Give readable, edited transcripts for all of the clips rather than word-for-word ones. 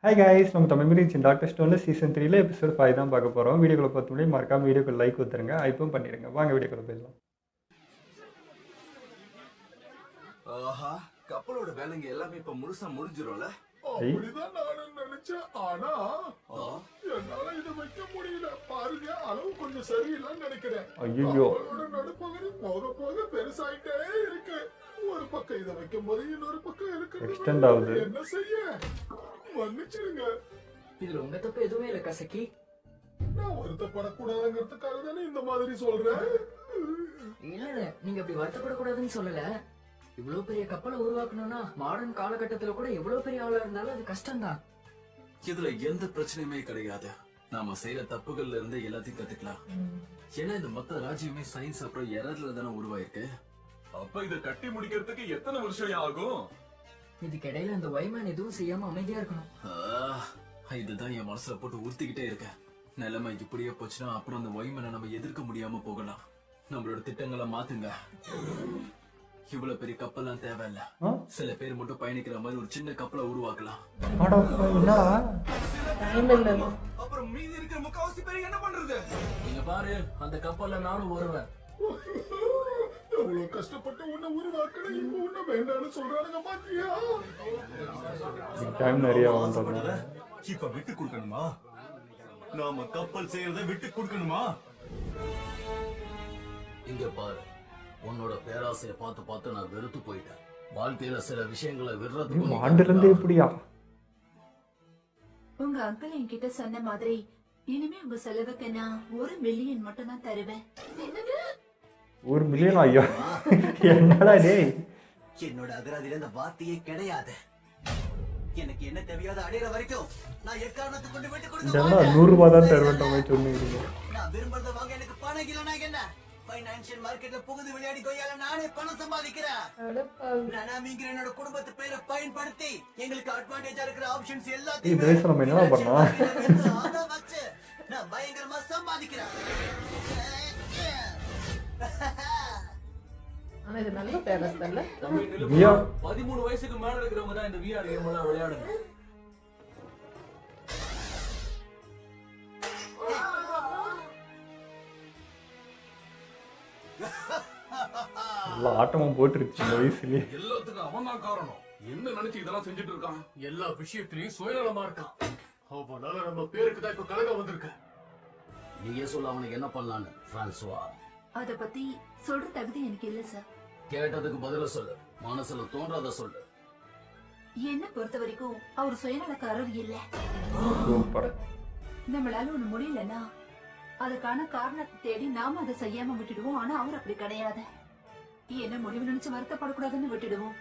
Hi guys, நம்ம Tamil medium doctor ஸ்டோனில் season 3ல எபிசோட் 5 தான் பார்க்க போகிறோம். வீடியோக்குள்ள பார்த்து முடியும் மறக்காம வீடியோக்கு லைக் கொடுத்துருங்க, ஐப்பும் பண்ணிடுங்க. வாங்க வீடியோக்குள்ள போயிடலாம். ஆஹா, கப்பலோட வேலைங்க எல்லாமே இப்ப முழுசா முடிஞ்சிரும்ல. அப்படிதான் நானும் நினைச்சேன். ஆனா என்னால இதை வைக்க முடியல. பாருங்க, அளவு கொஞ்சம் சரியில்லைன்னு நினைக்கிறேன். ஐயோ, அவளோட நடுப்பகுதி போக போக பெருசாயிட்டே இருக்கு. ஒரு பக்கம் இதை வைக்கும் போது இன்னொரு பக்கம் இருக்கு. எக்ஸ்டெண்ட் ஆகுது. என்ன செய்ய? மன்னிச்சிருங்க. இதுல உங்க தப்பு எதுவுமே இல்ல கசக்கி. நான் வருத்தப்படக்கூடாதுங்கிறதுக்காக தானே இந்த மாதிரி சொல்றேன். இல்ல, நீங்க அப்படி வருத்தப்படக்கூடாதுன்னு சொல்லல. இவ்வளவு பெரிய கப்பலை உருவாக்கணும்னா மாடர்ன் காலகட்டத்துல கூட எவ்வளவு பெரிய ஆளா இருந்தாலும் அது கஷ்டம்தான். இதுல எந்த பிரச்சனையுமே கிடையாது. நாம செய்யற தப்புகள்ல இருந்து எல்லாத்தையும் கத்துக்கலாம். ஏன்னா இந்த மொத்த ராஜ்யமே சயின்ஸ் அப்புறம் எரர்ல தானே உருவாயிருக்கு. அப்ப இதை கட்டி முடிக்கிறதுக்கு எத்தனை வருஷம் ஆகும்? இதுக்கு இடையில அந்த வைமேன் எதுவும் செய்யாம அமைதியா இருக்கணும். இதுதான் என் மனசுல போட்டு உறுத்திக்கிட்டே இருக்க. நிலைமை இப்படியே போச்சுன்னா அப்புறம் அந்த வைமனை நம்ம எதிர்க்க முடியாம போகலாம். நம்மளோட திட்டங்களை மாத்துங்க. இவ்வளவு பெரிய கப்பல்லாம் தேவையில்ல. சில பேர் மட்டும் பயணிக்கிற மாதிரி ஒரு சின்ன கப்பலை உருவாக்கலாம். அப்புறம் மீதி இருக்கிற முக்காவாசி பேர் என்ன பண்றது? நீங்க பாரு, அந்த கப்பல்ல நானும் வருவேன். அவ்வளவு கஷ்டப்பட்டு உன்னை உருவாக்கணும், இப்ப உன்னை வேண்டாம்னு சொல்றானுங்க. பாத்தியா? டைம் நிறைய வந்துடுது. இப்ப விட்டு கொடுக்கணுமா? நாம கப்பல் செய்யறத விட்டு கொடுக்கணுமா? இங்க பாரு, உன்னோட பேராசையை பார்த்து பார்த்து நான் வெறுத்து போயிட்டேன். வாழ்க்கையில சில விஷயங்களை விடுறதுக்கு ஆண்டுல இருந்து எப்படியா? உங்க அங்கிள் என்கிட்ட சொன்ன மாதிரி இனிமே உங்க செலவுக்கு நான் 1 மில்லியன் மட்டும் தான் தருவேன். 1 மில்லியன்? ஐயோ, என்னடா டேய். என்னோட அகராதியில இந்த வார்த்தையே கிடையாது. எனக்கு என்ன தேவையாத அடையிற வரைக்கும் நான் எக்காரணத்தை கொண்டு விட்டு கொடுக்க 100 ரூபாய் தான் தருவேன் சொன்னீங்க. நான் விரும்புறத வாங்க எனக்கு பணம் இல்லைனா என்ன? பைனான்சியல் மார்க்கெட்ல புகுந்து விளையாடி கொய்யால நானே பணம் சம்பாதிக்கிறேன். நானாமிங்கிற என்னோட குடும்பத்து பேரை பயன்படுத்தி எங்களுக்கு அட்வான்டேஜா இருக்கிற ஆப்ஷன்ஸ் எல்லாத்தையும் இந்த வயசுல நம்ம என்ன பண்ணலாம்? நான் பயங்கரமா சம்பாதிக்கிறேன். ஆனா இது நல்ல பேலஸ் இல்ல? 13 வயசுக்கு மேல இருக்கிறவங்க தான் இந்த VR கேம் எல்லாம் விளையாடுங்க. ஆட்டமும் போட்டுருச்சு இந்த வயசுலயே. எல்லாத்துக்கும் அவன் தான் காரணம். என்ன நினைச்சு இதெல்லாம் செஞ்சுட்டு இருக்கான்? எல்லா விஷயத்திலையும் சுயநலமா இருக்கான். அவனால நம்ம பேருக்கு தான் இப்ப கலகம் வந்திருக்கு. நீயே சொல்ல அவனுக்கு என்ன பண்ணலான்னு பிரான்சுவா. அத பத்தி சொல்ற தகுதி எனக்கு இல்ல சார். கேட்டதுக்கு பதில சொல்லு, மனசுல தோன்றாத சொல்லு. என்ன பொறுத்த வரைக்கும் அவர் சுயநலக்காரர் இல்ல. சூப்பர். நம்மளால ஒண்ணு முடியலன்னா அதுக்கான காரணத்தை தேடி நாம அதை செய்யாம விட்டுடுவோம். ஆனா அவர் அப்படி கிடையாது. என்ன முடிவு நினைச்சு வருத்தப்படக்கூடாதுன்னு விட்டுடுவோம்.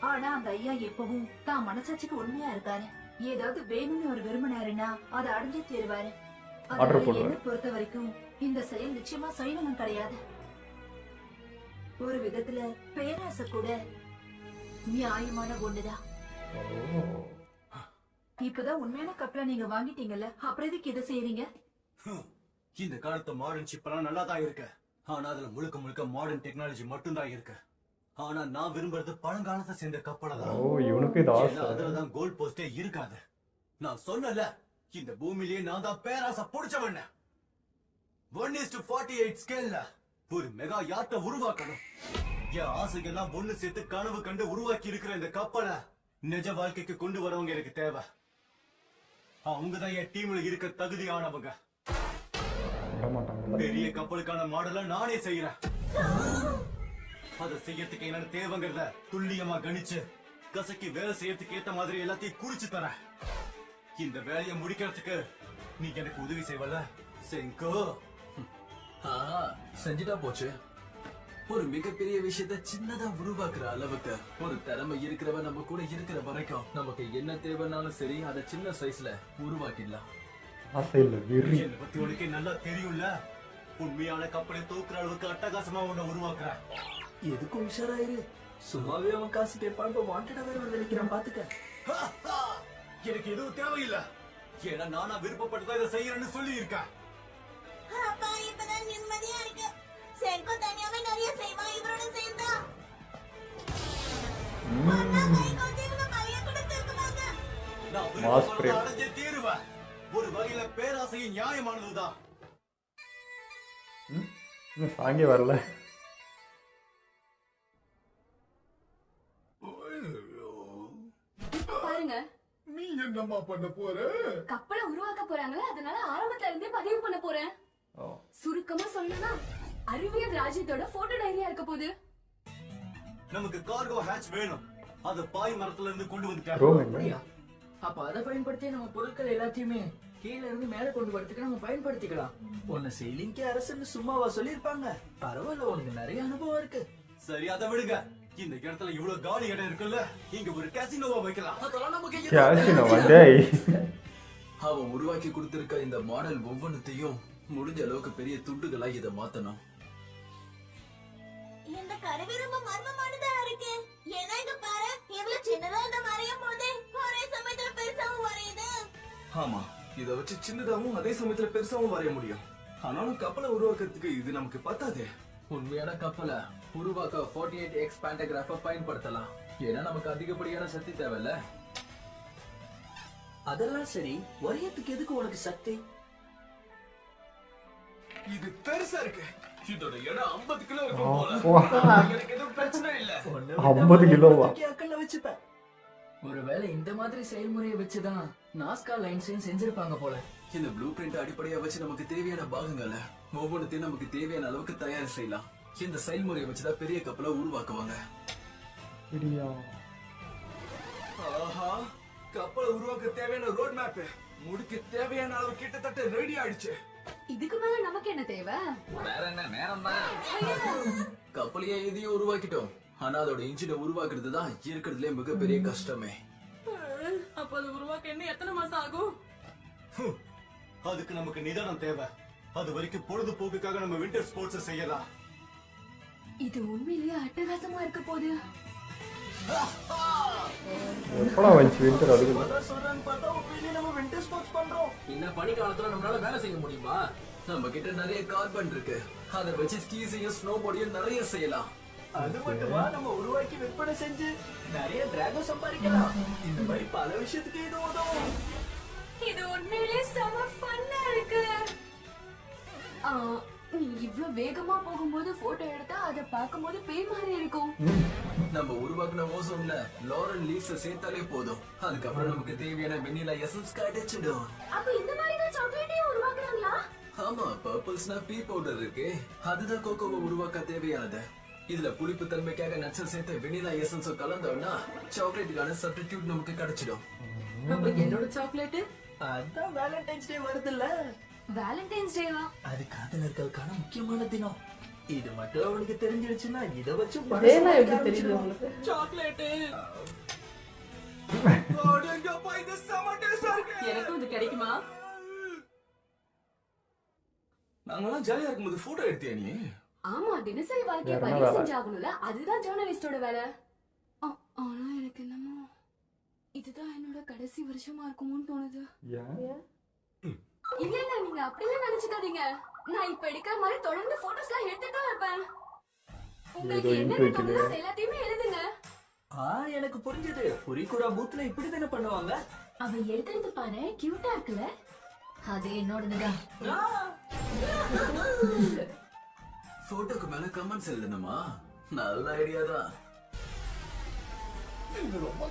ஆனா அந்த ஐயா எப்பவும் தான் மனசாட்சிக்கு உண்மையா இருக்காரு. ஏதாவது வேணும்னு அவர் விரும்பினாருன்னா அதை அடைஞ்சே தீருவாரு. என்ன பொறுத்த வரைக்கும் இந்த செயல் நிச்சயமா சுயநலம் கிடையாது. ஒரு விதத்துல பேராசை கூட நியாயமான ஒண்ணுதான். இப்பதான் உண்மையான கப்பலை நீங்க வாங்கிட்டீங்கல்ல, அப்புறம் எதுக்கு இதை செய்யறீங்க? இந்த காலத்து மாடர்ன் ஷிப் எல்லாம் நல்லா தான் இருக்கு. ஆனா அதுல முழுக்க முழுக்க மாடர்ன் டெக்னாலஜி மட்டும் தான் இருக்கு. ஆனா நான் விரும்புறது பழங்காலத்தை சேர்ந்த கப்பலை தான். இவனுக்கு இது ஆசை. அதுலதான் கோல்ட் போஸ்டே இருக்காது. நான் சொன்னல, இந்த பூமியிலேயே நான் தான் பேராசை புடிச்சவன். 1:48 ஸ்கேல்ல ஒரு மெகா யாட்டை உருவாக்கணும். என் ஆசைகள்லாம் ஒண்ணு சேர்த்து கனவு கண்டு உருவாக்கி இருக்கிற இந்த கப்பலை நிஜ வாழ்க்கைக்கு கொண்டு வரவங்க எனக்கு தேவை. அவங்கதான் என் டீம்ல இருக்க தகுதியானவங்க. பெரிய கப்பலுக்கான மாடலை நானே செய்யறேன். அதை செய்யறதுக்கு என்ன தேவைங்கிறத துல்லியமா கணிச்சு கசக்கி வேலை செய்யறதுக்கு ஏத்த மாதிரி எல்லாத்தையும் குறிச்சு தரேன். இந்த வேலையை முடிக்கிறதுக்கு நீ எனக்கு உதவி செய்வல செங்கோ? செஞ்சுட்டா போச்சு. ஒரு மிகப்பெரிய விஷயத்த சின்னதா உருவாக்குற அளவுக்கு ஒரு திறமை இருக்கிறவ நம்ம கூட இருக்கிற வரைக்கும் நமக்கு என்ன தேவைன்னாலும் சரி அதை சின்ன சைஸ்ல உருவாக்கிடலாம். என்னை பத்தி உனக்கு நல்லா தெரியும்ல. உண்மையான கப்பலை தூக்குற அளவுக்கு அட்டகாசமா உன்னை உருவாக்குறேன். எதுக்கும் உஷாராயிரு. சும்மாவே அவன் காசு கேட்பான், வாண்டடா வேற வந்து நினைக்கிறான். பாத்துக்க. எனக்கு எதுவும் தேவையில்லை. ஏன்னா நானா விருப்பப்பட்டதை இதை செய்யறேன்னு சொல்லி இருக்கேன். அப்பா இப்பதான் நிம்மதியா இருக்கு. செங்கோ தனியாவே நிறைய செய்வான். இவரோட சேர்ந்தா நான் மாஸ் பிரேம். அடைஞ்சே தீருவேன். ஒரு வகையில பேராசையும் நியாயமானதுதான். இன்னும் சாங்கே வரல. பாருங்க, நீ என்னம்மா பண்ண போற? கப்பலை உருவாக்க போறாங்களே, அதனால ஆரம்பத்துல இருந்தே பதிவு பண்ண போறேன். ஓ, சுருக்கமா சொல்லணும்னா அறிவியல் ராஜ்யத்தோட போட்டோ டைரியா இருக்க போகுது. நமக்கு கார்கோ ஹேட்ச் வேணும். அது பாய் மரத்துல இருந்து கொண்டு வந்துட்டேன். ரோம் எங்க? அப்படியா? அப்ப அதை பயன்படுத்தி நம்ம பொருட்கள் எல்லாத்தையுமே கீழ இருந்து மேல கொண்டு வரதுக்கு நம்ம பயன்படுத்திக்கலாம். உன்னை செயிலிங்க்கு அரசுன்னு சும்மாவா சொல்லிருப்பாங்க? பரவாயில்ல, உனக்கு நிறைய அனுபவம் இருக்கு. சரி, அதை விடுங்க. இந்த இடத்துல இவ்வளவு காலி இடம் இருக்குல்ல, இங்க ஒரு கேசினோவா வைக்கலாம். அதெல்லாம் நமக்கு கேசினோவா? டேய், அவன் உருவாக்கி கொடுத்திருக்க இந்த மாடல் ஒவ்வொன்றுத்தையும் முடிஞ்ச அளவுக்கு பெரிய துண்டுகளா இதை மாத்தணும். இந்த கருவி ரொம்ப மர்மமானதா இருக்கு. ஏன்னா இங்க பாரு, இவ்வளவு சின்னதா இந்த வரையும் போதே ஒரே சமயத்துல பெருசாவும் வரையுது. ஆமா, இத வச்சு சின்னதாவும் அதே சமயத்துல பெருசாவும் வரைய முடியும். ஆனாலும் கப்பலை உருவாக்குறதுக்கு இது நமக்கு பத்தாதே. உண்மையான கப்பலை உருவாக்க 48x பேண்டகிராஃப பயன்படுத்தலாம். ஏன்னா நமக்கு அதிகப்படியான சக்தி தேவையில்ல. அதெல்லாம் சரி, வரையத்துக்கு எதுக்கு உனக்கு சக்தி? இது பெருசா இருக்கு. இதோட எடை 50 கிலோ இருக்கும் போல. அப்பா. எனக்கு எதுவும் பிரச்சனை இல்ல. 50 கிலோவா? அக்கல்ல வச்சுப்பேன். ஒருவேளை இந்த மாதிரி செயல்முறையை வச்சுதான் நாஸ்கா லைன்ஸையும் செஞ்சிருப்பாங்க போல. இந்த ப்ளூ பிரிண்ட் அடிப்படையா வச்சு நமக்கு தேவையான பாகங்களை ஒவ்வொன்றுத்தையும் நமக்கு தேவையான அளவுக்கு தயார் செய்யலாம். இந்த செயல்முறையை வச்சுதான் பெரிய கப்பலை உருவாக்குவாங்க. இடியா. ஆஹா, கப்பலை உருவாக்க தேவையான ரோட் மேப் முடிக்க தேவையான அளவு கிட்டத்தட்ட ரெடி ஆயிடுச்சு. இதுக்கு மேல நமக்கு என்ன தேவை? வேற என்ன, நேரம் தான். கப்பலையே எதையும் உருவாக்கிட்டோம். ஆனா அதோட இன்ஜினை உருவாக்குறது தான் இருக்கிறதுலே மிகப்பெரிய கஷ்டமே. அப்ப அது உருவாக்க என்ன எத்தனை மாசம் ஆகும்? அதுக்கு நமக்கு நிதானம் தேவை. அது வரைக்கும் பொழுதுபோக்குக்காக நம்ம விண்டர் ஸ்போர்ட்ஸ் செய்யலாம். இது உண்மையிலேயே அட்டகாசமா இருக்க போகுது. எப்படா வந்துச்சு வின்டர்? அதுக்கு சொல்றான்னு பார்த்தா உண்மையிலேயே நம்ம விண்டர் ஸ்போர்ட்ஸ் பண்றோம். இந்த பனி காலத்துல நம்மளால வேலை செய்ய முடியுமா? நம்ம கிட்ட நிறைய கார்பன் இருக்கு. அதை வச்சு ஸ்கீஸையும் ஸ்னோ போர்டையும் நிறைய செய்யலாம். அது மட்டுமா, நம்ம உருவாக்கி விற்பனை செஞ்சு நிறைய டிராகன் சம்பாதிக்கலாம். இந்த மாதிரி பல விஷயத்துக்கு இது உதவும். இது உண்மையிலேயே செம ஃபன்னா இருக்கு. நீ இவ்ளோ வேகமா போகும்போது போட்டோ எடுத்தா அதை பார்க்கும்போது பேய் மாதிரி இருக்கும். நம்ம உருவாக்குன ஓசோன்ல லாரல் லீவ்ஸ் சேர்த்தாலே போதும். அதுக்கப்புறம் நமக்கு தேவையான வெண்ணிலா எசன்ஸ் கிடைச்சிடும். அப்ப இந்த மாதிரி தான் சாக்லேட்டையும் உருவாக்குறாங்களா? ஆமா, பர்பிள்ஸ்னா பீ பவுடர் இருக்கு. அதுதான் கோகோவை உருவாக்க தேவையானது. இதுல புளிப்பு தன்மைக்காக நட்சல் சேர்த்து வெண்ணிலா எசன்ஸ் கலந்தோம்னா சாக்லேட்டுக்கான சப்ஸ்டிடியூட் நமக்கு கிடைச்சிடும். அப்ப என்னோட சாக்லேட் அதான் வேலண்டைன்ஸ் டே வருதுல்ல. வேலண்டைன்ஸ் டேவா? அது காதலர்களுக்கான முக்கியமான தினம். இது மட்டும் அவனுக்கு தெரிஞ்சிருச்சுன்னா இத வச்சு இதெல்லாம் எப்படி தெரியுது உங்களுக்கு? சாக்லேட் அடேங்கப்பா, இது செம டேஸ்டா இருக்கு. எனக்கும் இது கிடைக்குமா? நாங்கெல்லாம் ஜாலியா இருக்கும்போது போட்டோ எடுத்தியா நீ? ஆமா, தினசரி வாழ்க்கைய வேற என்ன பதிவு வேலை? செஞ்சாகணும்ல, அதுதான் ஜேர்னலிஸ்டோட வேலை. ஆனா எனக்கு என்னமோ இதுதான் என்னோட கடைசி வருஷமா இருக்குமோன்னு தோணுது. ஏன்? இல்ல இல்ல, நீங்க அப்படிலாம் நினைச்சுக்காதீங்க. நான் இப்ப எடுக்கிற மாதிரி தொடர்ந்து போட்டோஸ்லாம் எடுத்துட்டு தான் இருப்பேன். உங்களுக்கு ஏதோ என்ன intro தோணுதோ அது எல்லாத்தையுமே எழுதுங்க. எனக்கு புரிஞ்சது. புரிக்குடா பூத்துல இப்படி தானே பண்ணுவாங்க. அவ எடுக்கிறது பாரு, கியூட்டா இருக்குல்ல? அது என்னோடதுதான். போட்டோக்கு மேல கமெண்ட்ஸ் எழுதணுமா? நல்ல ஐடியா தான். இது ரொம்ப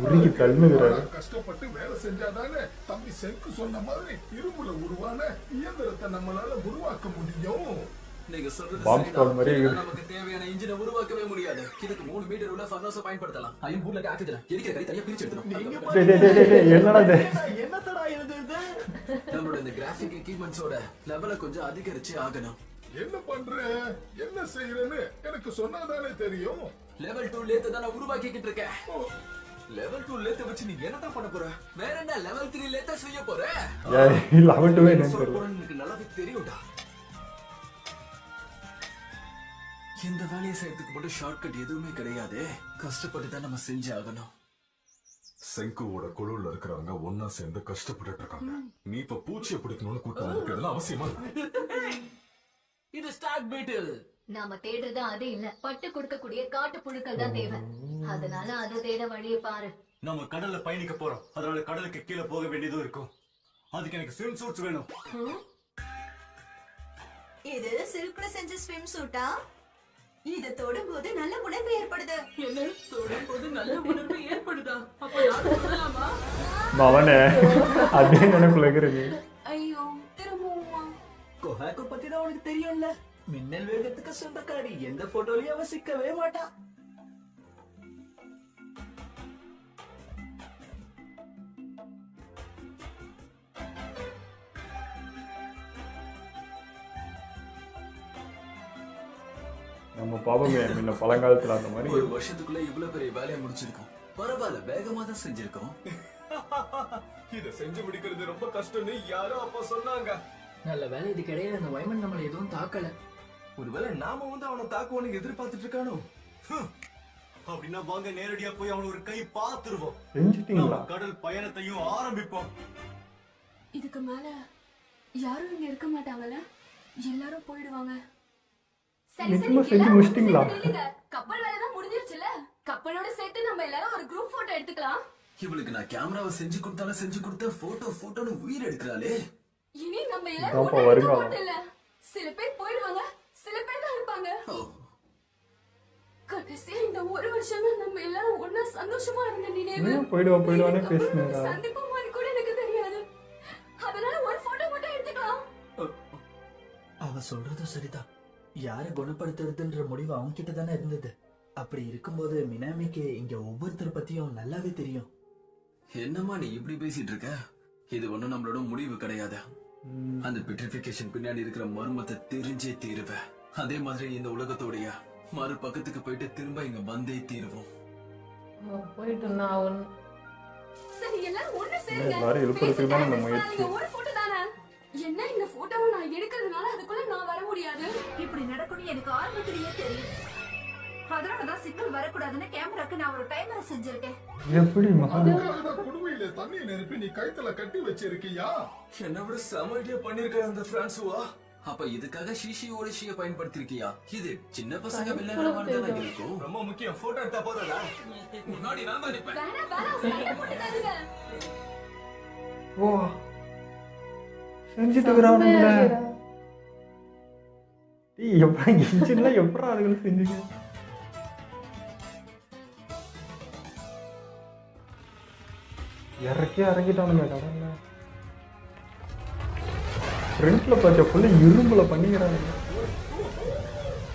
உருகி தள்ளுகிறாரு. கஷ்டப்பட்டு வேலை செஞ்சாதானே தம்பி செங்கு சொன்ன மாதிரி இரும்புல உருவான இயந்திரத்தை நம்மளால உருவாக்க முடியும். நீங்க சொல்றது Bomb சரிதான். squad மாதிரி ஏன்னா நமக்கு தேவையான இன்ஜினை உருவாக்கவே முடியாது. இதுக்கு 3 மீட்டர் உள்ள ஃபர்னஸை பயன்படுத்தலாம். ஐயும் ஊர்ல ஆக்சிஜன் எரிக்கிற கை தனியா பிரிச்சு எடுத்துரும். டேய் டேய் டேய் டேய், என்னடா இது? என்னத்தடா எழுதுது? நம்மளோட இந்த கிராஃபிக் எக்யூப்மெண்ட்ஸோட லெவலை கொஞ்சம் அதிகரிச்சு ஆகணும். என்ன பண்ற, என்ன செய்யறேன்னு எனக்கு சொன்னாதானே தெரியும். லெவல் 2 லேத்த தான் நான் உருவாக்கிக்கிட்டு இருக்கேன். லெவல் 2 லேத்த வச்சு நீ என்னதான் பண்ண போற? வேற என்ன, லெவல் 3 லேத்த செய்ய போறேன். ஏய், 11 என்னன்னு சொல்ல தெரியல. போறேன்னு எனக்கு நல்லாவே தெரியும்டா. இந்த வேலையை செய்யறதுக்கு மட்டும் ஷார்ட்கட் எதுவுமே கிடையாது. கஷ்டப்பட்டு தான் நம்ம செஞ்சு ஆகணும். செங்குவோட குழுல இருக்கிறவங்க ஒன்னா சேர்ந்து கஷ்டப்பட்டு இருக்காங்க. நீ இப்ப பூச்சியை பிடிக்கணும்னு கூட்டம் இருக்கிறதுல அவசியமா இல்ல. இது ஸ்டாக் பீட்டில். நாம தேடுறது அது இல்ல, பட்டு கொடுக்கக்கூடிய காட்டு புழுக்கள் தான் தேவை. அதனால அதை தேட வழியை பாரு. நம்ம கடல்ல பயணிக்க போறோம். அதனால கடலுக்கு கீழே போக வேண்டியதும் இருக்கும். அதுக்கு எனக்கு ஸ்விம் சூட்ஸ் வேணும். இது சில்க்ல செஞ்ச ஸ்விம் சூட்டா? இத தொடும்போது நல்ல உணர்வு ஏற்படுது. என்ன தொடும்போது நல்ல உணர்வு ஏற்படுதா? அப்ப நானும் தொடலாமா? அவனே அதே நினைப்புல இருக்கிறது. ஐயோ திரும்பவுமா? கொஹாக்கோ பத்தி தான் உனக்கு தெரியும்ல. மின்னல் வேகத்துக்கு சொந்தக்காரி. எந்த போட்டோலயும் அவ சிக்கவே மாட்டா. நம்ம பாவமே முன்ன பழங்காலத்துல அந்த மாதிரி ஒரு வருஷத்துக்குள்ள இவ்வளவு பெரிய வேலையை முடிச்சிருக்கோம். பரவாயில்ல, வேகமா தான் செஞ்சிருக்கோம். இத செஞ்சு முடிக்கிறது ரொம்ப கஷ்டம்னு யாரோ அப்ப சொன்னாங்க. நல்ல வேலை இது கிடையாது. அந்த வைமன் நம்மள எதுவும் தாக்கல. ஒருவேளை நாம வந்து அவனை தாக்குவானு எதிர்பார்த்துட்டு இருக்கானோ? அப்படின்னா வாங்க நேரடியா போய் அவனை ஒரு கை பார்த்துருவோம். செஞ்சுட்டீங்களா? நம்ம கடல் பயணத்தையும் ஆரம்பிப்போம். இதுக்கு மேல யாரும் இங்க இருக்க மாட்டாங்கல்ல? எல்லாரும் போயிடுவாங்க. சரி சரி, நிச்சயமா செஞ்சு எல்லாரும் முடிச்சிட்டீங்களா? சேர்ந்து நில்லுங்க. கப்பல் வேலை தான் முடிஞ்சிருச்சுல. கப்பலோட சேர்த்து நம்ம எல்லாரும் ஒரு குரூப் போட்டோ எடுத்துக்கலாம். இவளுக்கு நான் கேமராவை செஞ்சு கொடுத்தாலும் செஞ்சு கொடுத்த போட்டோன்னு உயிர் எடுக்கிறாளே. இனி நம்ம எல்லாரும் இதான்ப்பா ஒண்ணா இருக்க வருங்காலம். போறது இல்ல. சில பேர் போயிடுவாங்க, சில பேர் தான் இருப்பாங்க. கடைசியா இந்த ஒரு வருஷம் தான் நம்ம எல்லாரும் ஒண்ணா சந்தோஷமா இருந்த நினைவு. போயிடுவானே பேசுனேன். சந்திப்போமான்னு கூட எனக்கு தெரியாது. அதனால ஒரு போட்டோ மட்டும் எடுத்துக்கலாம். அவ சொல்றது சரிதான். யார குணப்படுத்துறதுன்ற முடிவு அவங்க கிட்ட தானே இருந்தது. அப்படி இருக்கும்போது மினாமிக்கு இங்க ஒவ்வொருத்தர் பத்தியும் நல்லாவே தெரியும். என்னம்மா நீ இப்படி பேசிட்டு இருக்க? இது ஒண்ணும் நம்மளோட முடிவு கிடையாது. அந்த பெட்ரிஃபிகேஷன் பின்னாடி இருக்கிற மர்மத்தை தெரிஞ்சே தீருவேன். அதே மாதிரி இந்த உலகத்தோடைய மறு பக்கத்துக்கு போயிட்டு திரும்ப இங்க வந்தே தீருவோம். போயிட்டு நான் சரி எல்லாரும் ஒண்ணு சேருங்க. எல்லாரும் எழுப்புறதுக்கு தான் நம்ம முயற்சி. நீங்க ஒரு போட்டோ தானே. என்ன இந்த போட்டோவை நான் எடுக்கிறதுனால அதுக்குள்ள நான் வர முடியாது. இப்படி நடக்கும்னு எனக்கு ஆரம்பத்திலேயே தெரியும். அதனாலதான் சிக்கல் வரக்கூடாதுன்னு கேமராக்கு நான் ஒரு டைமரை செஞ்சிருக்கேன். எப்படி மகா? குடுவையில தண்ணி நிரப்பி நீ கைத்துல கட்டி வச்சிருக்கியா? என்ன விட செம ஐடியா பண்ணிருக்க அந்த பிரான்சுவா. அப்ப இதுக்காக ஷீஷி ஓடிஷிய பயன்படுத்திருக்கியா? இது சின்ன பசங்க விளையாடுற மாதிரி தானே இருக்கும். ரொம்ப முக்கியம், போட்டோ எடுத்தா போதும்ல. முன்னாடி நான் தான் நிப்பேன். வேணா வேணா சண்டை போட்டு தருங்க. ஓ செஞ்சுட்டு இருக்கிறானுங்கள. டேய் எப்பா இன்ஜின்ல எப்பறா அதுக்கு செஞ்சீங்க? இறங்கிட்டானுங்க கடல்ல. ஃப்ரண்ட்ல பார்த்த ஃபுல்லா இரும்புல பண்ணிக்கிறானுங்க.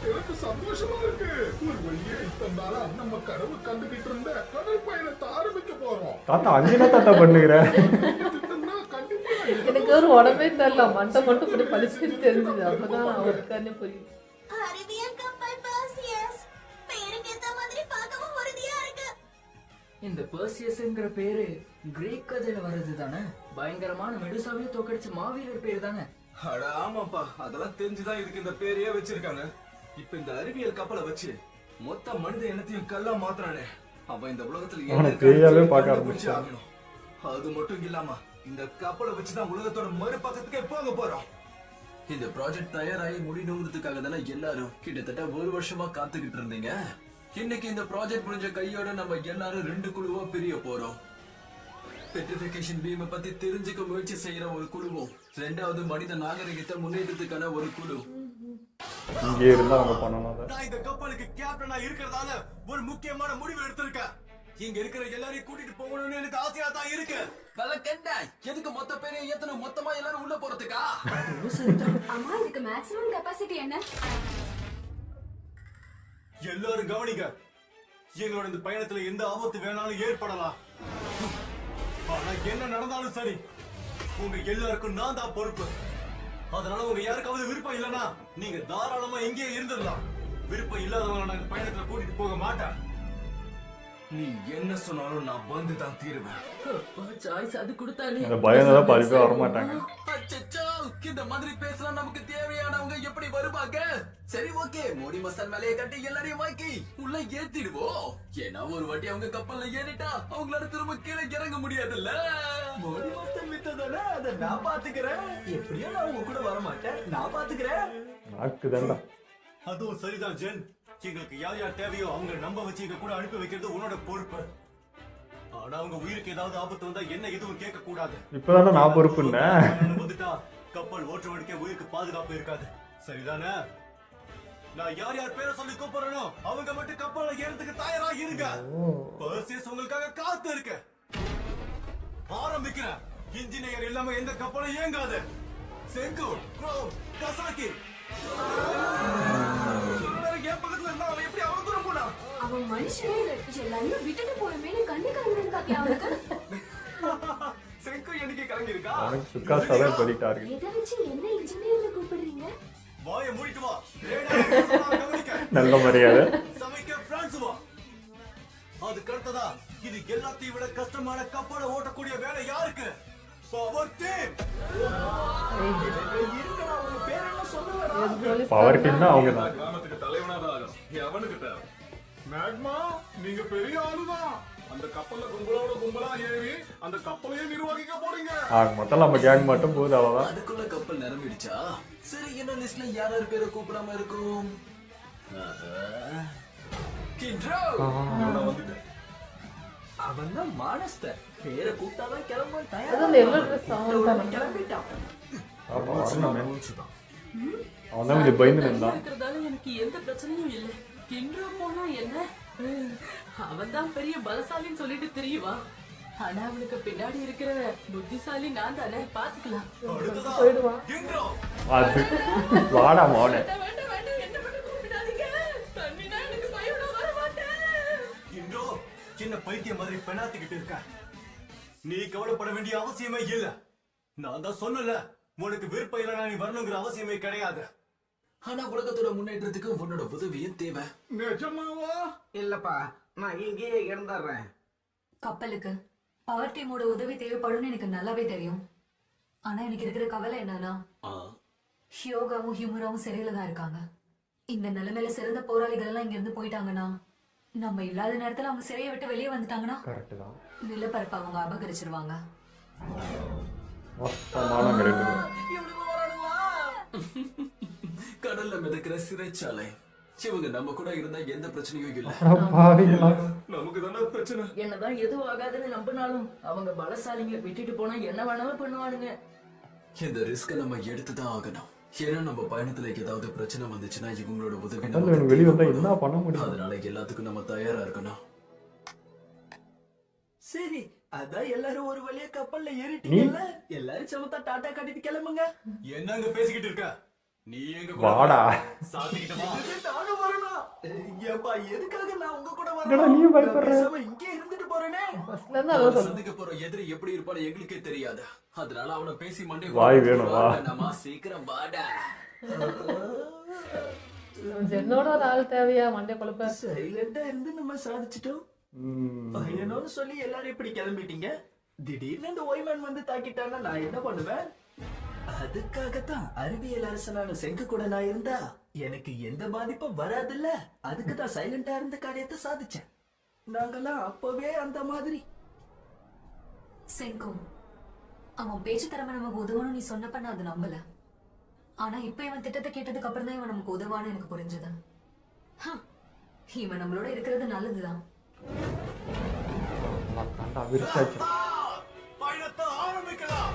எனக்கு சந்தோஷமா இருக்கு. ஒரு வழியே இத்தனை நாளா நம்ம கனவு கண்டுகிட்டு இருந்த கடல் பயணத்தை ஆரம்பிக்க போறோம். தாத்தா அங்கேனா தாத்தா பண்ணுகிற. எனக்கு ஒரு உடம்பே தெரியல. மண்டை மட்டும் இப்படி பளிச்சுன்னு தெரிஞ்சுது. அப்பதான் அவருக்கானே புரியுது. அறிவியல் கப்பல் பர்சியஸ். பேருக்கு ஏத்த மாதிரி பார்க்கவும் உறுதியா இருக்கு. இந்த பர்சியஸ்ங்கிற பேரு கிரீக் கதையில வர்றது தானே? பயங்கரமான மெடுசாவே தோக்கடிச்ச மாவீரர் பேரு தானே? அட ஆமாப்பா, அதெல்லாம் தெரிஞ்சுதான் இதுக்கு இந்த பேரையே வச்சிருக்காங்க. இப்ப இந்த அறிவியல் கப்பலை வச்சு மொத்த மனித இனத்தையும் கல்லா மாத்துறானே, அவன் இந்த உலகத்துல அவனை பேயாவே பார்க்க கண்டுபிடிச்சு ஆரம்பிச்சான். ஆகணும். அது மட்டும் இல்லாம இந்த கப்பலை வச்சுதான் உலகத்தோட மறுபக்கத்துக்கே போக போறோம். இந்த ப்ராஜெக்ட் தயாராகி முடியணுங்கிறதுக்காக தானே எல்லாரும் கிட்டத்தட்ட ஒரு வருஷமா காத்துக்கிட்டு இருந்தீங்க. இன்னைக்கு இந்த ப்ராஜெக்ட் முடிஞ்ச கையோட நம்ம எல்லாரும் 2 குழுவா பிரிய போறோம். பெட்ரிஃபிகேஷன் பீமை பத்தி தெரிஞ்சுக்க முயற்சி செய்யற ஒரு குழுவும், 2வது மனித நாகரிகத்தை முன்னேற்றத்துக்கான ஒரு குழு. இங்கே இருந்தா அவங்க பண்ணணும். நான் இந்த கப்பலுக்கு கேப்டனா இருக்கிறதால ஒரு முக்கியமான முடிவு எடுத்திருக்கேன். இங்க இருக்கிற எல்லாரையும் கூட்டிட்டு போகணும்னு எனக்கு ஆசையா தான் இருக்கு. எதுக்கு மொத்த பேரையும் ஏத்தணும்? மொத்தமா எல்லாரும் உள்ள போறதுக்கா? அம்மா இதுக்கு மேக்ஸிமம் கெபாசிட்டி என்ன? எல்லாரும் கவனிங்க. எங்களோட இந்த பயணத்துல எந்த ஆபத்து வேணாலும் ஏற்படலாம். ஆனா என்ன நடந்தாலும் சரி, உங்க எல்லாருக்கும் நான் தான் பொறுப்பு. அதனால உங்க யாருக்காவது விருப்பம் இல்லைன்னா நீங்க தாராளமா இங்கே இருந்துடலாம். விருப்பம் இல்லாதவங்க நான் இந்த பயணத்துல கூட்டிட்டு போக மாட்டேன். நீ என்ன சொன்னாலும் நான் வந்து தான் தீருவேன். சாய்ஸ் அது கொடுத்தாலே அந்த பயம்தான் பாதி பேர் வரமாட்டாங்க. அச்சச்சோ, இந்த மாதிரி பேசலாம். நமக்கு தேவையானவங்க எப்படி வருவாங்க? சரி ஓகே, மோடி மசால் மேலையை கட்டி எல்லாரையும் வாக்கி உள்ள ஏத்திடுவோம். ஏன்னா ஒரு வாட்டி அவங்க கப்பல்ல ஏறிட்டா அவங்களால திரும்ப கீழே இறங்க முடியாதுல்ல. மோடி மொத்தம் வித்ததானே, அதை நான் பாத்துக்கிறேன். எப்படியோ நான் உங்க கூட வர மாட்டேன், நான் பாத்துக்கிறேன். நாக்கு தாண்டா. அதுவும் சரிதான் ஜென். எங்களுக்கு யார் யார் தேவையோ அவங்க நம்ப வச்சு எங்க கூட அனுப்பி வைக்கிறது உன்னோட பொறுப்பு. ஆனா அவங்க உயிருக்கு ஏதாவது ஆபத்து வந்தா என்ன எதுவும் கேட்க கூடாது. இப்பதானே நான் பொறுப்புன்னேன். வந்துட்டா கப்பல் ஓட்டுறவனுக்கே உயிருக்கு பாதுகாப்பு இருக்காது. சரிதானே? நான் யார் யார் பேரை சொல்லி கூப்பிடுறனோ அவங்க மட்டும் கப்பல்ல ஏறதுக்கு தயாரா இருங்க. பர்சேஸ் உங்களுக்காக காத்து இருக்கு. ஆரம்பிக்கிறேன். இன்ஜினியர் இல்லாம எந்த கப்பலும் இயங்காது. செங்கு, க்ரோ, கசாக்கி. என் பக்கத்துல இருந்தா அவன் எப்படி அவ்வளவு தூரம் போனா? அவன் மனுஷனே இல்ல. எல்லாரும் விட்டுட்டு போயமே கண்ணு கலங்குறேன்னு பாத்தியா அவனுக்கு? செங்கு எனக்கு கலங்கி இருக்கா? அவனுக்கு சுக்காசாவே பண்ணிட்டாரு. எதை வச்சு என்ன இன்ஜினியர்ல கூப்பிடுறீங்க? வாயை மூடிட்டு வா. நல்ல மரியாதை. சமைக்க பிரான்ஸ் வா. அதுக்கு அடுத்ததா இது எல்லாத்தையும் விட கஷ்டமான கப்பலை ஓட்டக்கூடிய வேலை யாருக்கு? Power team. பவர் டீம் தான் அவங்க தான். கிராமத்துக்கு தலைவனாதான் எவனுக்கு தேவை? மேக்மா நீங்க பெரிய ஆளுதான். அந்த கப்பல்ல கும்பலா ஏறி அந்த கப்பலையே நிர்வகிக்க போறீங்க. மொத்தம் நம்ம கேங் மட்டும் போகுது அவ்வளவுதான். அதுக்குள்ள கப்பல் நிரம்பிடுச்சா? சரி, என்ன லிஸ்ட்ல யாராரு பேரை கூப்பிடாம இருக்கும்? அவன் தான் மானஸ்தர். பேரை கூப்பிட்டாதான் கிளம்ப அதான் எவ்வளவு ட்ரெஸ் அவன் கிளம்பிட்டான். அவன் தான் கொஞ்சம் பயந்து இருந்தான். இருக்கிறதால எனக்கு எந்த பிரச்சனையும் இல்ல. கிண்டோ போனா என்ன, அவன் தான் பெரிய பலசாலின்னு சொல்லிட்டு தெரியுவா. ஆனா அவனுக்கு பின்னாடி இருக்கிற புத்திசாலி நான் தானே, பாத்துக்கலாம். போயிடுவான். அது வாடா மாட. வேண்டாம் வேண்டாம், என்ன மட்டும் கூப்பிடாதீங்க. தண்ணினா எனக்கு பயம், நான் வர மாட்டேன். இன்றோ சின்ன பைத்திய மாதிரி பெணாத்திக்கிட்டு இருக்க. நீ கவலைப்பட வேண்டிய அவசியமே இல்ல. நான் தான் சொன்னல, உனக்கு விருப்பம் இல்லைனா நீ வரணுங்கிற அவசியமே கிடையாது. ஆனா உலகத்தோட முன்னேற்றத்துக்கு உன்னோட உதவியும் தேவை. நிஜமாவா? இல்லப்பா, நான் இங்கேயே இருந்துடுறேன். கப்பலுக்கு பவர் டீமோட உதவி தேவைப்படும்னு எனக்கு நல்லாவே தெரியும். ஆனா எனக்கு இருக்கிற கவலை என்னன்னா, ஹியோகாவும் ஹியூமராவும் சிறையில தான் இருக்காங்க. இந்த நிலைமையில சிறந்த போராளிகள் எல்லாம் இங்க இருந்து போயிட்டாங்கன்னா, நம்ம இல்லாத நேரத்துல அவங்க சிறையை விட்டு வெளியே வந்துட்டாங்கன்னா நிலப்பரப்பு அவங்க அபகரிச்சிருவாங்க. கடல்ல மிதக்கிற சிறைச்சாலை. இவங்க நம்ம கூட இருந்தா எந்த பிரச்சனையும் இல்ல. நமக்கு தானே பிரச்சனை. என்னதான் எதுவும் ஆகாதுன்னு நம்பினாலும் அவங்க பலசாலிங்க. விட்டுட்டு போனா என்ன வேணாலும் பண்ணுவானுங்க. இந்த ரிஸ்க நம்ம எடுத்துதான் ஆகணும். ஏன்னா நம்ம பயணத்துல ஏதாவது பிரச்சனை வந்துச்சுன்னா இவங்களோட உதவி வெளியே வந்தா என்ன பண்ண முடியும்? அதனால எல்லாத்துக்கும் நம்ம தயாரா இருக்கணும். சரி, அதான் எல்லாரும் ஒரு வழியா கப்பல்ல ஏறிட்டீங்கல்ல. எல்லாரும் சமத்தா டாடா காட்டிட்டு கிளம்புங்க. என்னங்க பேசிக்கிட்டு இருக்க? நீ எங்க வாடா. சாத்திக்கிட்டு வா. நானும் வரணும். ஏப்பா, எதுக்காக நான் உங்க கூட நீ பயப்படுற? வரணும்? இங்கே இருந்துட்டு போறேனே. சந்திக்க போற எதிரி எப்படி இருப்பான்னு எங்களுக்கே தெரியாது. அதனால அவனை பேசி மண்டே வாய் வேணும் வா. நம்ம சீக்கிரம் வாடா. ஜென்னோட ஒரு ஆள் தேவையா மண்டே குழப்ப? சைலண்டா இருந்து நம்ம சாதிச்சிட்டோம். பையனோன்னு சொல்லி எல்லாரும் இப்படி கிளம்பிட்டீங்க. திடீர்னு இந்த ஓய்மேன் வந்து தாக்கிட்டான்னா நான் என்ன பண்ணுவேன்? அதுக்காகத்தான் அறிவியல் அரசனான செங்கு கூட நான் இருந்தா எனக்கு எந்த பாதிப்பும் வராதுல்ல. அதுக்குதான் சைலண்டா இருந்த காரியத்தை சாதிச்சேன். நாங்கெல்லாம் அப்பவே அந்த மாதிரி. செங்கு, அவன் பேச்சு திறமை நமக்கு உதவணும் நீ சொன்னப்ப நான் அதை நம்பல. ஆனா இப்ப இவன் திட்டத்தை கேட்டதுக்கு அப்புறம் தான் இவன் நமக்கு உதவான்னு எனக்கு புரிஞ்சது. இவன் நம்மளோட இருக்கிறது நல்லதுதான். பயணத்தை ஆரம்பிக்கலாம்.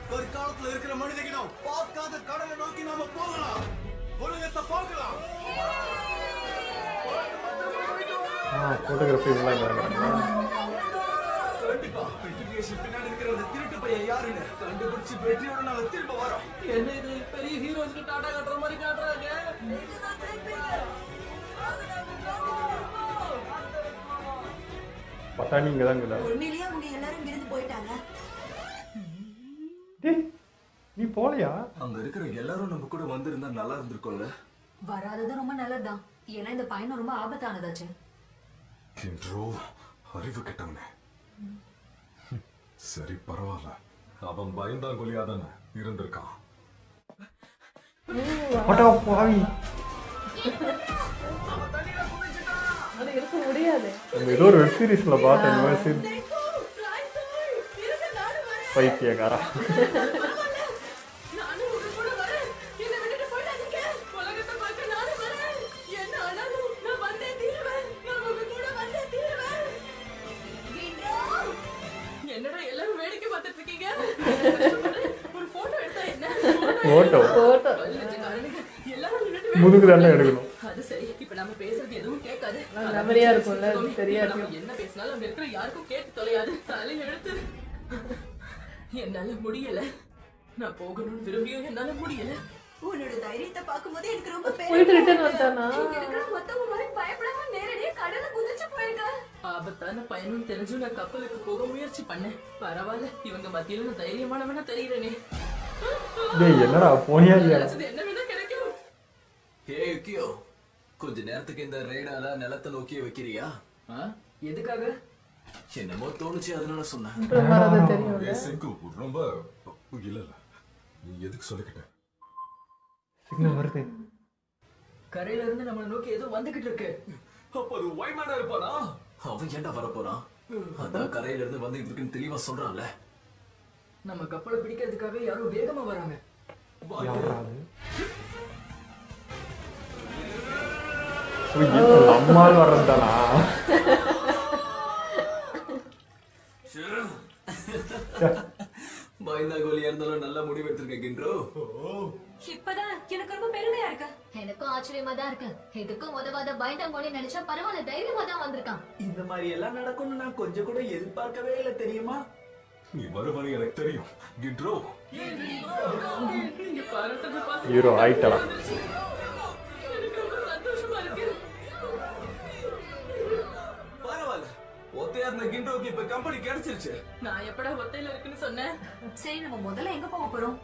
கற்காலத்துல இருக்கிற மனிதகினம் பார்க்காத கடலை நோக்கி நாம போகலாம். உலகத்தை பார்க்கலாம். போட்டோகிராஃபி கண்டிப்பா வெற்றிகேஷன் பின்னாடி இருக்கிற அந்த திருட்டு பையன் யாருன்னு கண்டுபிடிச்சு வெற்றியோட நாங்க திரும்ப வரோம். என்ன இது பெரிய ஹீரோஸ்க்கு டாடா காட்டுற மாதிரி காட்டுறாங்க. பட்டாணி இங்க தான் இருக்குதா? உண்மையிலேயே அவங்க எல்லாரும் இங்கிருந்து போயிட்டாங்க. நீ போலையா? அங்க இருக்கிற எல்லாரும் நம்ம கூட வந்திருந்தா நல்லா இருந்திருக்கும்ல. வராதது ரொம்ப நல்லதுதான். ஏன்னா இந்த பயணம் ரொம்ப ஆபத்தானதாச்சு. கின்றோ அறிவு கெட்டவனே. சரி பரவாயில்ல, அவன் பயந்தான் கொலியாதானே இருந்திருக்கான். அது இருக்க முடியாது. ஏதோ ஒரு வெப் சீரிஸ்ல பார்த்தேன். பைத்தியக்காரா. ஃபோட்டோ போட்டோ எல்லாரும் நின்னுட்டு முதுகு தானே எடுக்கணும். அது சரி, இப்ப நம்ம பேசுறது எதுவும் கேட்காது. மெமரியா இருக்கும்ல, தெரியாது. நம்ம என்ன பேசினாலும் அங்க இருக்கிற யாருக்கும் கேட்டு தொலையாது. தலை எழுத்து. என்னால முடியல. நான் போகணும்னு விரும்பியும் என்னால முடியல. உன்னோட தைரியத்தை பார்க்கும்போது எனக்கு ரொம்ப போயிட்டு ரிட்டர்ன் வந்துட்டானா? இங்க இருக்கிற மத்தவங்க மாதிரி பயப்படாம நேரடியா கடல்ல குதிச்சு போயிருக்க. ஆபத்தான பயணம் தெரிஞ்சும் நான் கப்பலுக்கு போக முயற்சி பண்ணேன். பரவாயில்ல, இவங்க மத்தியில நான் தைரியமானவனா தெரிகிறேனே. டேய் என்னடா போனியா இல்லையா? நினைச்சது என்ன வேணா கிடைக்கும். ஹே யுக்கியோ, கொஞ்ச நேரத்துக்கு இந்த ரேடால நிலத்தை நோக்கி வைக்கிறியா? எதுக்காக? என்னமோ தோணுச்சு, அதனால சொன்னேன். ஏய் செங்கு, ரொம்ப இல்ல நீ எதுக்கு சொல்லிக்கிட்ட? சிக்னல் வருது. கரையில இருந்து நம்மள நோக்கி ஏதோ வந்துகிட்டு இருக்கு. அப்ப அது ஒய்மேனா இருப்பானா? அவன் ஏன்டா வரப்போறான்? அதான் கரையில இருந்து வந்துட்டு இருக்குன்னு தெளிவா சொல்றான்ல. நம்ம கப்பலை பிடிக்கிறதுக்காக யாரோ வேகமா வராங்க. நம்மால் வர்றதானா? பயந்தா கோலியா இருந்தாலும் நல்ல முடிவு எடுத்திருக்க கின்றோ. இப்பதான் எனக்கு ரொம்ப பெருமையா இருக்கு. எனக்கும் ஆச்சரியமா தான் இருக்கு. எதுக்கும் உதவாத பயந்தாங்கோலி நினைச்சா பரவாயில்ல, தைரியமா தான் வந்திருக்கான். இந்த மாதிரி எல்லாம் நடக்கும்னு நான் கொஞ்சம் கூட எதிர்பார்க்கவே இல்லை தெரியுமா? நீ வருவானு எனக்கு தெரியும் கின்றோ. நீங்க பாராட்டதை பார்த்து ஹீரோ ஆயிட்டடா. எனக்கு ரொம்ப சந்தோஷமா இருக்கு. பரவாயில்ல, ஒத்தையா இருந்த கிண்டோக்கு இப்ப கம்பெனி கிடைச்சிருச்சு. நான் எப்படா ஒத்தையில இருக்குன்னு சொன்னேன்? சரி, நம்ம முதல்ல எங்க போக போறோம்?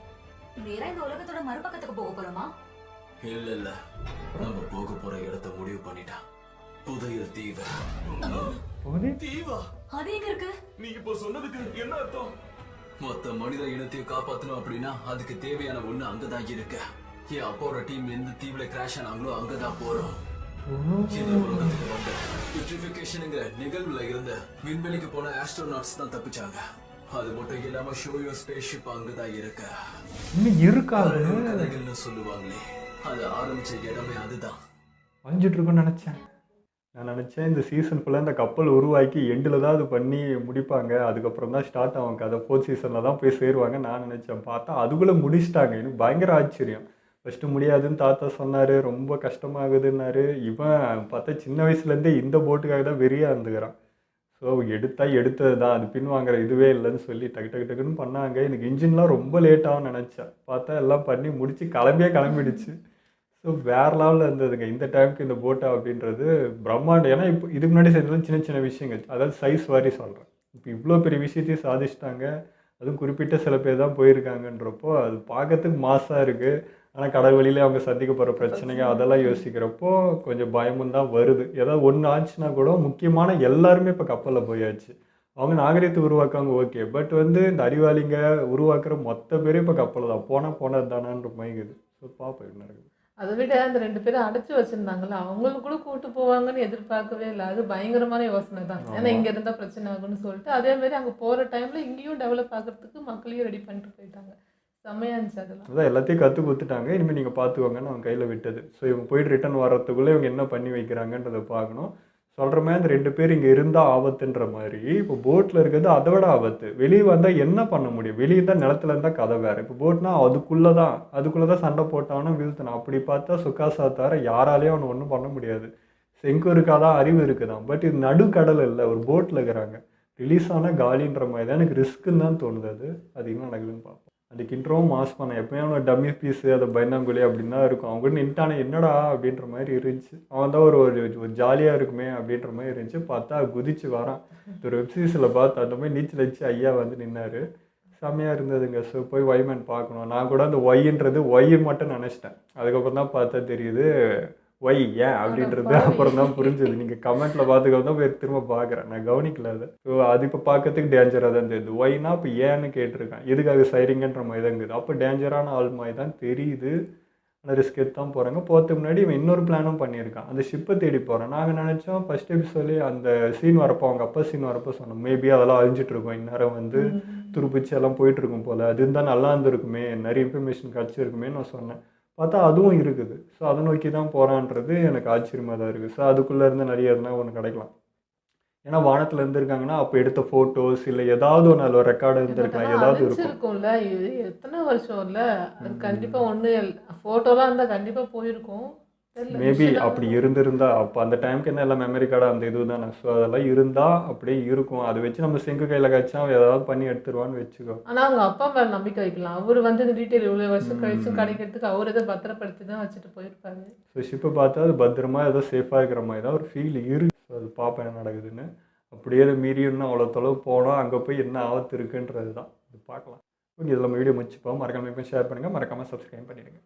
நேரா இந்த உலகத்தோட மறுபக்கத்துக்கு போக போறோமா? இல்ல நம்ம போக போற இடத்தை முடிவு பண்ணிட்டான். புதையல் தீவு. தீவா? அது எங்க இருக்கு? நீ இப்ப சொன்னதுக்கு என்ன அர்த்தம்? மொத்த மனித இனத்தையும் காப்பாத்தணும் அப்படின்னா அதுக்கு தேவையான ஒண்ணு அங்கதான் இருக்கு. என் அப்பாவோட டீம் எந்த தீவுல கிராஷ் ஆனாங்களோ அங்கதான் போறோம். இந்த உலகத்துக்கு வந்த விட்ரிஃபிகேஷனுங்கிற நிகழ்வுல இருந்து விண்வெளிக்கு போன ஆஸ்ட்ரோநாட்ஸ் தான் தப்பிச்சாங்க. அது மட்டும் இல்லாம ஷோயோ ஸ்பேஸ்ஷிப் அங்கதான் இருக்கு. இன்னும் இருக்காது கதைகள்னு சொல்லுவாங்களே, அது ஆரம்பிச்ச இடமே அதுதான். வஞ்சிட்டு இருக்குன்னு நினைச்சேன். நான் நினச்சேன் இந்த சீசன் ஃபுல்லாக இந்த கப்பல் உருவாக்கி எண்டில் தான் அது பண்ணி முடிப்பாங்க, அதுக்கப்புறம் தான் ஸ்டார்ட் ஆகும் கதை, 4th சீசனில் தான் போய் சேருவாங்க நான் நினச்சேன். பார்த்தா அதுக்குள்ளே முடிச்சிட்டாங்க. எனக்கு பயங்கர ஆச்சரியம். ஃபஸ்ட்டு முடியாதுன்னு தாத்தா சொன்னார், ரொம்ப கஷ்டமாகுதுன்னாரு. இவன் பார்த்தா சின்ன வயசுலேருந்தே இந்த போட்டுக்காக தான் வெறியாக இருந்துக்கிறான். ஸோ எடுத்தது தான், அது பின் வாங்குற இதுவே இல்லைன்னு சொல்லி டக்கு டக்குன்னு பண்ணாங்க. எனக்கு இன்ஜின்லாம் ரொம்ப லேட்டாகும்னு நினச்சேன். பார்த்தா எல்லாம் பண்ணி முடித்து கிளம்பிடுச்சு. ஸோ வேறு லெவலில் இருந்ததுங்க இந்த டைமுக்கு இந்த போட்டா அப்படின்றது பிரம்மாண்டம். ஏன்னா இப்போ இதுக்கு முன்னாடி செஞ்சதும் சின்ன சின்ன விஷயங்கள், அதாவது சைஸ் வாரி சொல்கிறேன். இப்போ இவ்வளோ பெரிய விஷயத்தையும் சாதிச்சிட்டாங்க. அதுவும் குறிப்பிட்ட சில பேர் தான் போயிருக்காங்கன்றப்போ அது பார்க்கறதுக்கு மாசாக இருக்குது. ஆனால் கடல் வழியிலே அவங்க சந்திக்க போகிற பிரச்சனைங்க அதெல்லாம் யோசிக்கிறப்போ கொஞ்சம் பயமும் தான் வருது. ஏதாவது ஒன்று ஆச்சுன்னா கூட முக்கியமான எல்லாருமே இப்போ கப்பலில் போயாச்சு. அவங்க நாகரிகத்தை உருவாக்குவாங்க ஓகே, பட் இந்த அறிவாளிங்க உருவாக்குற மொத்த பேரும் இப்போ கப்பலில் தான் போனது தானான்ற மாதிரி. ஸோ பார்ப்போம் என்ன நடக்குது. அதை விட அந்த 2 பேரும் அடைச்சி வச்சிருந்தாங்கல்ல, அவங்களுக்கு கூட கூட்டு போவாங்கன்னு எதிர்பார்க்கவே இல்லை. அது பயங்கரமான யோசனை தான். ஏன்னா இங்கே இருந்தால் பிரச்சனை ஆகுன்னு சொல்லிட்டு அதே மாதிரி அங்கே போகிற டைமில் இங்கேயும் டெவலப் ஆகிறதுக்கு மக்களையும் ரெடி பண்ணிட்டு போயிட்டாங்க. செம்மையாக இருந்துச்சு அதெல்லாம். அதான் எல்லாத்தையும் கற்றுக் கொடுத்துட்டாங்க. இனிமேல் நீங்கள் பார்த்துக்கோங்கன்னு அவங்க கையில் விட்டது. ஸோ இவங்க போயிட்டு ரிட்டர்ன் வர்றதுக்குள்ளே இவங்க என்ன பண்ணி வைக்கிறாங்கன்றதை பார்க்கணும். சொல்கிற மாதிரி அந்த 2 பேர் இங்கே இருந்தால் ஆபத்துன்ற மாதிரி, இப்போ போட்டில் இருக்கிறது அதை விட ஆபத்து. வெளியே வந்தால் என்ன பண்ண முடியும்? வெளியே தான் நிலத்துல இருந்தால் கதை வேறு. இப்போ போட்னா அதுக்குள்ளே தான் சண்டை போட்டான்னு வீழ்த்தணும். அப்படி பார்த்தா சுக்காசா தவிர யாராலையும் அவனை ஒன்றும் பண்ண முடியாது. செங்கு இருக்காதான், அறிவு இருக்குதான். பட் இது நடுக்கடல் இல்லை, ஒரு போட்டில் இருக்கிறாங்க. ரிலீஸ் ஆனால் காலின்ற மாதிரி தான் எனக்கு ரிஸ்க்குன்னு தான் தோணுது. அது என்ன நடக்குதுன்னு பார்ப்போம். அந்த கிண்டரும் மாஸ் பண்ண எப்பயும் அவனோட டம்மி பீஸு அதை பயந்தாங்குழி அப்படின்னு தான் இருக்கும். அவங்க கூட நின்ட்டானே என்னடா அப்படின்ற மாதிரி இருந்துச்சு. அவன் தான் ஒரு ஜாலியாக இருக்குமே அப்படின்ற மாதிரி இருந்துச்சு. பார்த்தா குதிச்சு வரான். ஒரு வெப்சீரிஸில் பார்த்து அந்த மாதிரி நீச்சல் வச்சு ஐயா நின்னார். செம்மையாக இருந்ததுங்க. ஸோ போய் ஒய்மேன் பார்க்கணும். நான் கூட அந்த ஒய்ன்றது ஒய் மட்டும் நினச்சிட்டேன். அதுக்கப்புறம் தான் பார்த்தா தெரியுது ஒய் ஏன் அப்படின்றது அப்புறம் தான் புரிஞ்சுது. நீங்கள் கமெண்ட்டில் பார்த்துக்க தான் போய் திரும்ப பார்க்குறேன், நான் கவனிக்கல அதை. ஸோ அது இப்போ பார்க்கறதுக்கு டேஞ்சராக தான் தெரியுது. ஒய்னா இப்போ ஏன்னு கேட்டிருக்கேன், எதுக்காக சைரிங்கன்ற மாதிரி தான் இருக்குது. அப்போ டேஞ்சரான ஆள் மாதிரி தான் தெரியுது. ஆனால் ரிஸ்க் எடுத்து தான் போகிறாங்க. போகிறதுக்கு முன்னாடி இவன் இன்னொரு பிளானும் பண்ணியிருக்கான். அந்த ஷிப்பை தேடி போகிறான். நாங்கள் நினச்சோம் ஃபஸ்ட் எபிசோட்லேயே அந்த சீன் வரப்போ, அவங்க அப்பா சீன் வரப்போ சொன்னோம் மேபி அதெல்லாம் அழிஞ்சிட்டு இருக்கும், இந்நேரம் துருப்பிச்சு எல்லாம் போயிட்டுருக்கும் போல், அது இருந்தால் நல்லா இருந்திருக்குமே, நிறைய இன்ஃபர்மேஷன் கிடச்சிருக்குமே நான் சொன்னேன். பார்த்தா அதுவும் இருக்குது. ஸோ அதை நோக்கி தான் போகிறான்றது எனக்கு ஆச்சரியமாக தான் இருக்குது. ஸோ அதுக்குள்ளே இருந்து நிறைய இருந்தால் ஒன்று கிடைக்கலாம். ஏன்னா வானத்தில் இருந்திருக்காங்கன்னா அப்போ எடுத்த ஃபோட்டோஸ் இல்லை ஏதாவது ஒன்று அதில் ரெக்கார்டு இருந்திருக்கலாம், ஏதாவது இருக்கும். அழிச்சிருக்கும்ல இது எத்தனை வருஷம் இல்ல அது கண்டிப்பா ஒண்ணு போட்டோலாம் இருந்தா கண்டிப்பா போயிருக்கும். தெரியல மேபி விஷயம் அப்படி இருந்திருந்தா அப்போ அந்த டைமுக்கு என்ன எல்லாம் மெமரி கார்டு அந்த இது தானே. ஸோ அதெல்லாம் இருந்தால் அப்படியே இருக்கும். அதை வச்சு நம்ம சிங்கு கையில் கழிச்சா அவன் ஏதாவது பண்ணி எடுத்துருவான்னு வச்சுக்கோ. ஆனா அவங்க அப்பா மேல நம்பிக்கை வைக்கலாம். அவர் வந்து இந்த டீட்டெயில் இவ்வளவு வருஷம் கழிச்சு கிடைக்கிறதுக்கு அவர் இதை பத்திரப்படுத்தி தான் வச்சுட்டு போயிருப்பாரு. ஸோ ஷிப்பை பார்த்தா அது பத்திரமா ஏதோ சேஃபாக இருக்கிற மாதிரி தான் ஒரு ஃபீல் இருக்கு. ஸோ அது பார்ப்பேன் என்ன நடக்குதுன்னு. அப்படியே அதை மீறி இன்னும் அவ்வளோ தொலைவு போனால் அங்கே போய் என்ன ஆபத்து இருக்குன்றது தான் இது பார்க்கலாம். ஓகே, இதில் நம்ம வீடியோ முடிச்சுப்போம். மறக்காம ஷேர் பண்ணுங்கள், மறக்காமல் சப்ஸ்கிரைப் பண்ணிடுங்க.